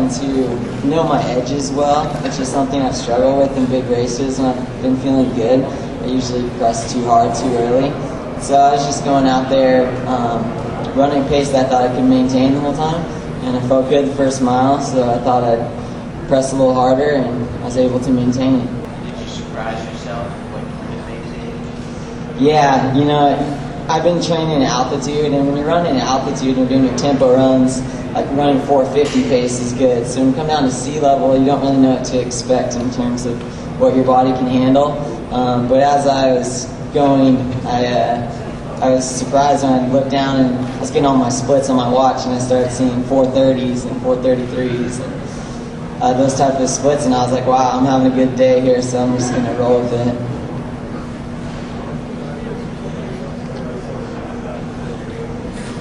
trying to know my edges well, which is something I've struggled with in big races when I've been feeling good. I usually press too hard too early. So I was just going out there running a pace that I thought I could maintain the whole time, and I felt good the first mile, so I thought I'd press a little harder, and I was able to maintain it. Did you surprise yourself when you made it? Yeah, you know, I've been training at altitude, and when you're running at altitude and doing your tempo runs, like running 450 pace is good. So when you come down to sea level, you don't really know what to expect in terms of what your body can handle. But as I was going, I was surprised when I looked down and I was getting all my splits on my watch, and I started seeing 430s and 433s and those type of splits, and I was like, wow, I'm having a good day here, so I'm just going to roll with it.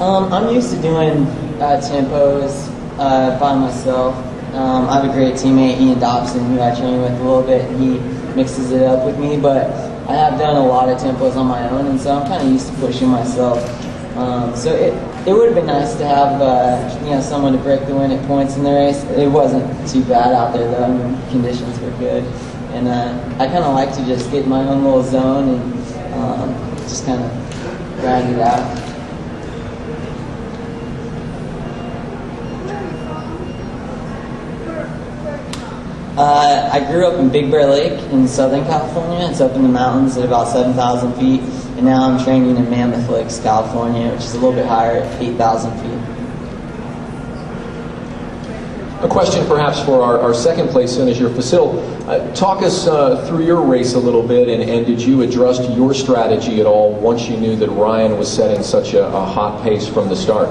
I'm used to doing tempos by myself. I have a great teammate, Ian Dobson, who I train with a little bit. He mixes it up with me, but I have done a lot of tempos on my own, and so I'm kind of used to pushing myself. So it would have been nice to have someone to break the win at points in the race. It wasn't too bad out there though. I mean, conditions were good, and I kind of like to just get in my own little zone and just kind of grind it out. I grew up in Big Bear Lake in Southern California. It's up in the mountains at about 7,000 feet. And now I'm training in Mammoth Lakes, California, which is a little bit higher at 8,000 feet. A question perhaps for our second place finisher, Facil. Talk us through your race a little bit, and did you adjust your strategy at all once you knew that Ryan was setting such a hot pace from the start?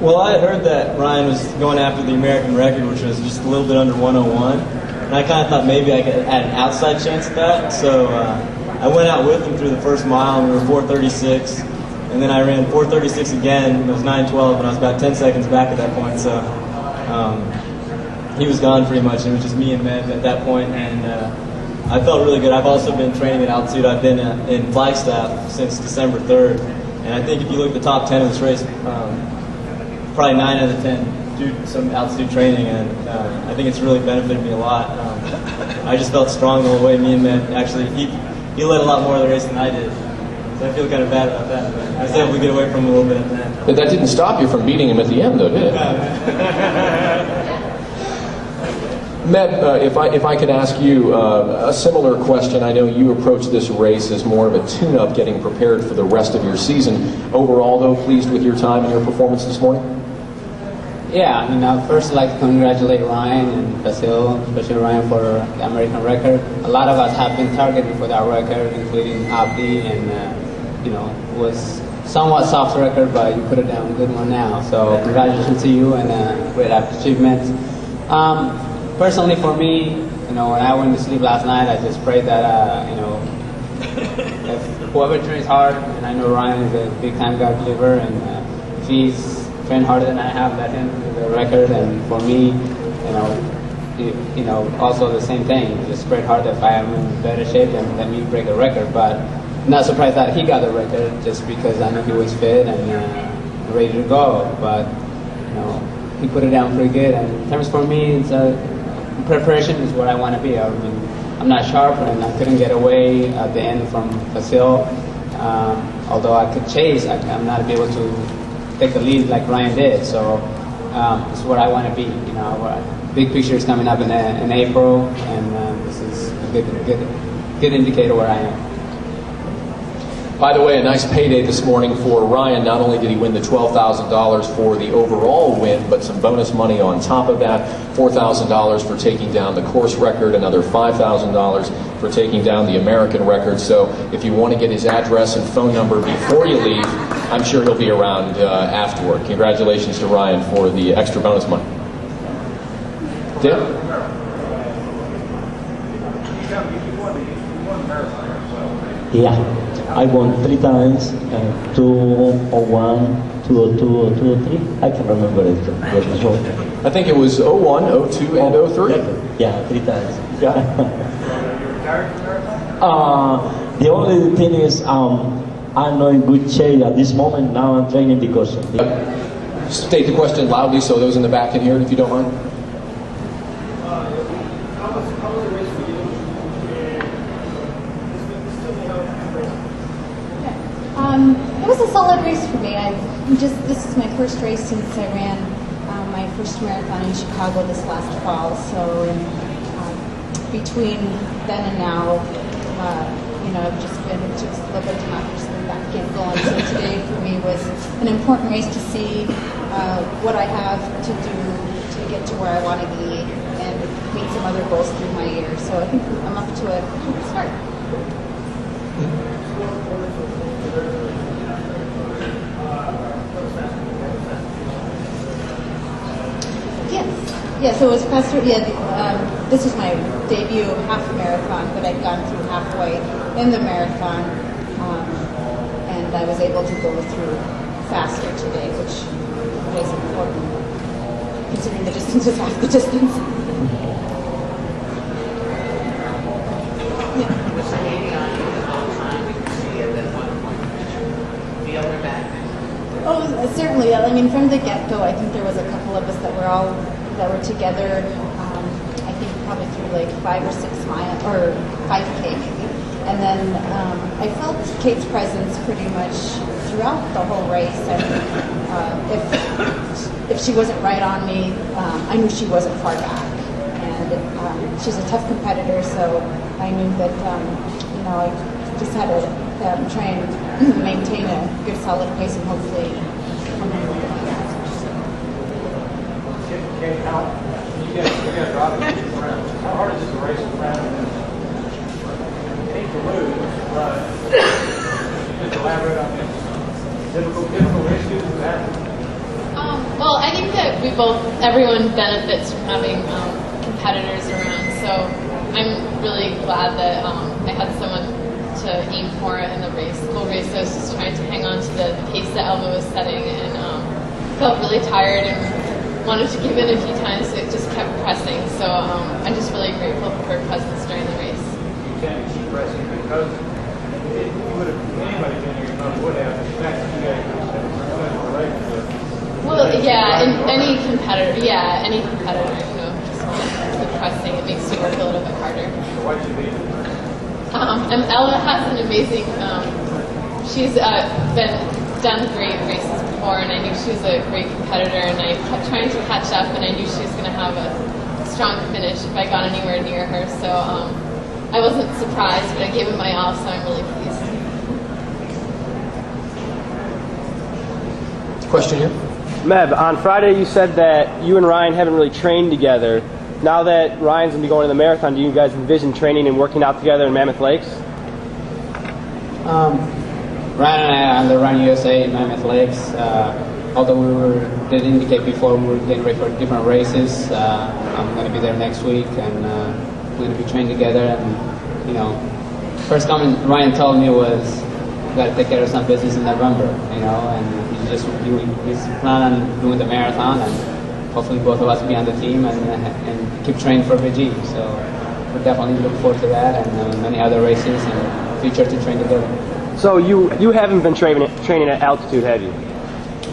Well, I had heard that Ryan was going after the American record, which was just a little bit under 101, and I kind of thought maybe I could add an outside chance at that, so I went out with him through the first mile, and we were 4:36, and then I ran 4:36 again, and it was 9:12, and I was about 10 seconds back at that point, so he was gone pretty much. It was just me and Med at that point, and I felt really good. I've also been training at altitude. I've been in Flagstaff since December 3rd, and I think if you look at the top 10 of this race, probably 9 out of 10 do some altitude training, and I think it's really benefited me a lot. I just felt strong the whole way. Me and Matt, actually, he led a lot more of the race than I did, so I feel kind of bad about that, but I was able to get away from him a little bit at the end. But that didn't stop you from beating him at the end, though, did it? Med, if I could ask you a similar question. I know you approach this race as more of a tune-up, getting prepared for the rest of your season. Overall, though, pleased with your time and your performance this morning? Yeah, I mean, I'd first like to congratulate Ryan and Facil, especially Ryan for the American record. A lot of us have been targeted for that record, including Abdi, and it was somewhat soft record, but you put it down a good one now. So congratulations to you, and great achievement. Personally, for me, when I went to sleep last night, I just prayed that if whoever trains hard, and I know Ryan is a big-time God believer, and if he's trained harder than I have, let him do the record. And for me, also the same thing. Just prayed hard that if I am in better shape, then let me break a record. But I'm not surprised that he got the record, just because I know he was fit and ready to go. But he put it down pretty good. And in terms for me, it's preparation is what I want to be. I mean, I'm not sharp, and I couldn't get away at the end from Facil. Although I could chase, I'm not able to take the lead like Ryan did. So this is what I want to be. Big picture is coming up in April, and this is a good indicator where I am. By the way, a nice payday this morning for Ryan. Not only did he win the $12,000 for the overall win, but some bonus money on top of that. $4,000 for taking down the course record, another $5,000 for taking down the American record. So if you want to get his address and phone number before you leave, I'm sure he'll be around afterward. Congratulations to Ryan for the extra bonus money. Dip? Yeah. I won 3 times, 201, 202, or 203. I can't remember it. I think it was 01, 02, and 03. Yeah, 3 times. Yeah. The only thing is, I'm not in good shape at this moment. Now I'm training because of it. State the question loudly so those in the back can hear it, if you don't mind. It was a solid race for me. This is my first race since I ran my first marathon in Chicago this last fall. So between then and now, I've just been a little bit of time just been back in going. So today for me was an important race to see what I have to do to get to where I want to be and meet some other goals through my year. So I think I'm up to a good start. Yeah, so it was faster. This was my debut half marathon, but I'd gone through halfway in the marathon, and I was able to go through faster today, which was important, considering the distance is half the distance. Was the lady on you the whole time? We could see at that one point. Feel her back? Oh, certainly. I mean, from the get-go, I think there was a couple of us that were together. I think probably through like 5 or 6 miles or 5K maybe, and then I felt Kate's presence pretty much throughout the whole race. And if she wasn't right on me, I knew she wasn't far back. And she's a tough competitor, so I knew that I just had to try and maintain a good solid pace and hopefully Okay, how you guys driving around? How hard is it to race around and hate to lose, but just elaborate on this difficult issues with that? Well, I think that everyone benefits from having competitors around. So I'm really glad that I had someone to aim for in the whole race. I was just trying to hang on to the pace that Elva was setting, and felt really tired and wanted to give in a few times, so it just kept pressing. So I'm just really grateful for her presence during the race. You can't keep pressing because anybody in here would have. The fact that you guys well, yeah, and any competitor, just keep pressing. It makes you work a little bit harder. Why'd you beat her? And Ella has an amazing, she's done great races before, and I knew she was a great competitor, and I kept trying to catch up, and I knew she was going to have a strong finish if I got anywhere near her. So I wasn't surprised, but I gave it my all, so I'm really pleased. Question here? Meb, on Friday you said that you and Ryan haven't really trained together. Now that Ryan's going to be going to the marathon, do you guys envision training and working out together in Mammoth Lakes? Ryan and I are on the Run USA in Mammoth Lakes. Although did indicate before we were getting ready for different races, I'm going to be there next week, and we're going to be training together. And first comment Ryan told me was, "You got to take care of some business in November," and he's planning on doing the marathon, and hopefully both of us will be on the team and keep training for VG. So we definitely look forward to that, and many other races and future to train together. So you haven't been training at altitude, have you?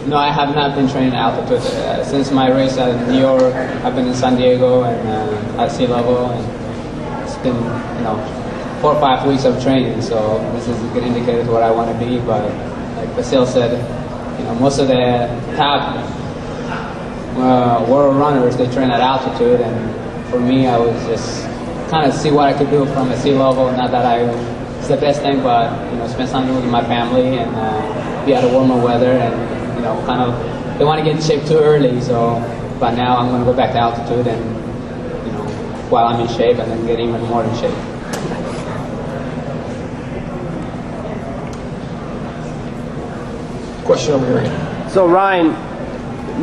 No, I have not been training at altitude. Since my race at New York, I've been in San Diego and at sea level, and it's been 4 or 5 weeks of training. So this is a good indicator of what I want to be. But like Basil said, most of the top world runners, they train at altitude, and for me, I was just kind of see what I could do from a sea level. Not that it's the best thing, but spend some time with my family and be out of warmer weather, and kind of don't want to get in shape too early. So, but now I'm going to go back to altitude, and while I'm in shape, and then get even more in shape. Question over here. So Ryan,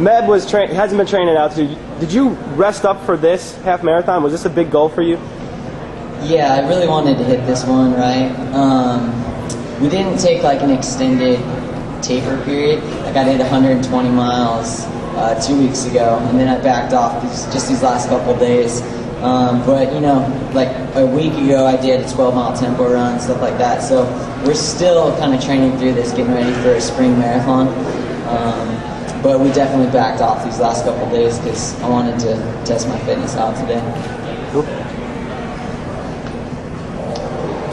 Meb hasn't been training at altitude. Did you rest up for this half marathon? Was this a big goal for you? Yeah, I really wanted to hit this one, right? We didn't take like an extended taper period. Like I did 120 miles 2 weeks ago, and then I backed off just these last couple days. But like a week ago, I did a 12-mile tempo run, stuff like that. So we're still kind of training through this, getting ready for a spring marathon. but we definitely backed off these last couple of days because I wanted to test my fitness out today.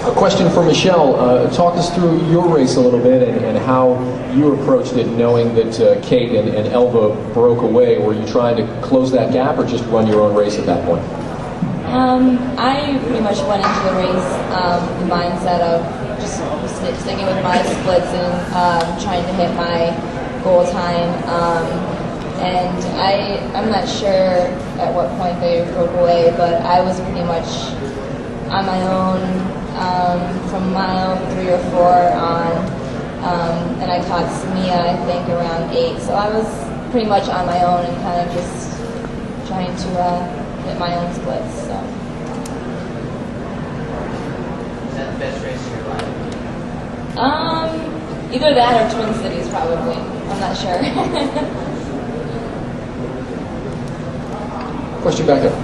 A question for Michelle. Talk us through your race a little bit and how you approached it, knowing that Kate and Elva broke away. Were you trying to close that gap or just run your own race at that point? I pretty much went into the race the mindset of just sticking with my splits and trying to hit my goal time. And I'm not sure at what point they broke away, but I was pretty much on my own from mile 3 or 4 on, and I caught Samia I think around 8. So I was pretty much on my own and kind of just trying to hit my own splits. So. Is that the best race of your life? Either that or Twin Cities probably. I'm not sure. Question back there.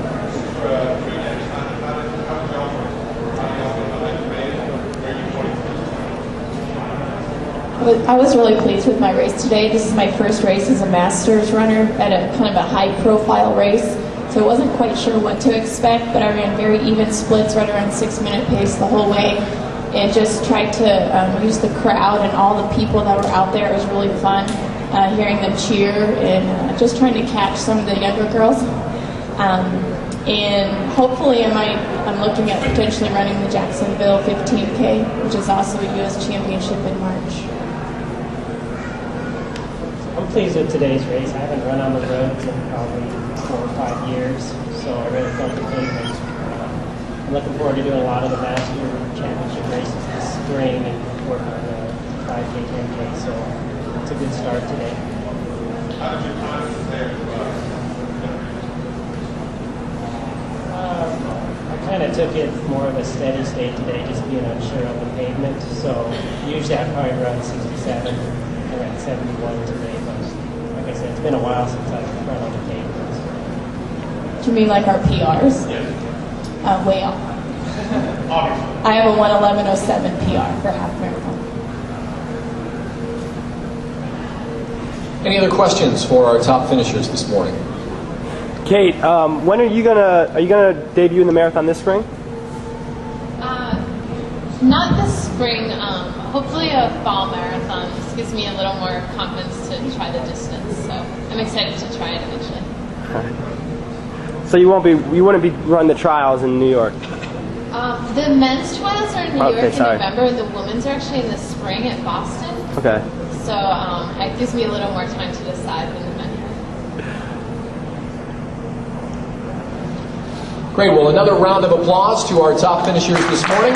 I was really pleased with my race today. This is my first race as a Masters runner at a kind of a high-profile race, so I wasn't quite sure what to expect, but I ran very even splits right around 6-minute pace the whole way and just tried to use the crowd and all the people that were out there. It was really fun hearing them cheer and just trying to catch some of the younger girls. And hopefully I'm looking at potentially running the Jacksonville 15K, which is also a U.S. championship in March. I'm pleased with today's race. I haven't run on the roads in probably 4 or 5 years, so I really felt the movement. I'm looking forward to doing a lot of the Master Championship races this spring and work on the 5K, 10K, so it's a good start today. I kind of took it more of a steady state today, just being unsure on the pavement, so usually I probably run 67. I ran 71 today, but like I said, it's been a while since I've run on the pavement. Do you mean like our PRs? Yeah. Way off. I have a 1:11:07 PR for half marathon. Any other questions for our top finishers this morning? Kate, when are you gonna debut in the marathon this spring? Not this spring. Hopefully a fall marathon. This gives me a little more confidence to try the distance. So I'm excited to try it eventually. So you wouldn't be running the trials in New York? The men's trials are in New York in sorry. November, and the women's are actually in the spring at Boston. Okay. So it gives me a little more time to decide than the men. Great. Well, another round of applause to our top finishers this morning.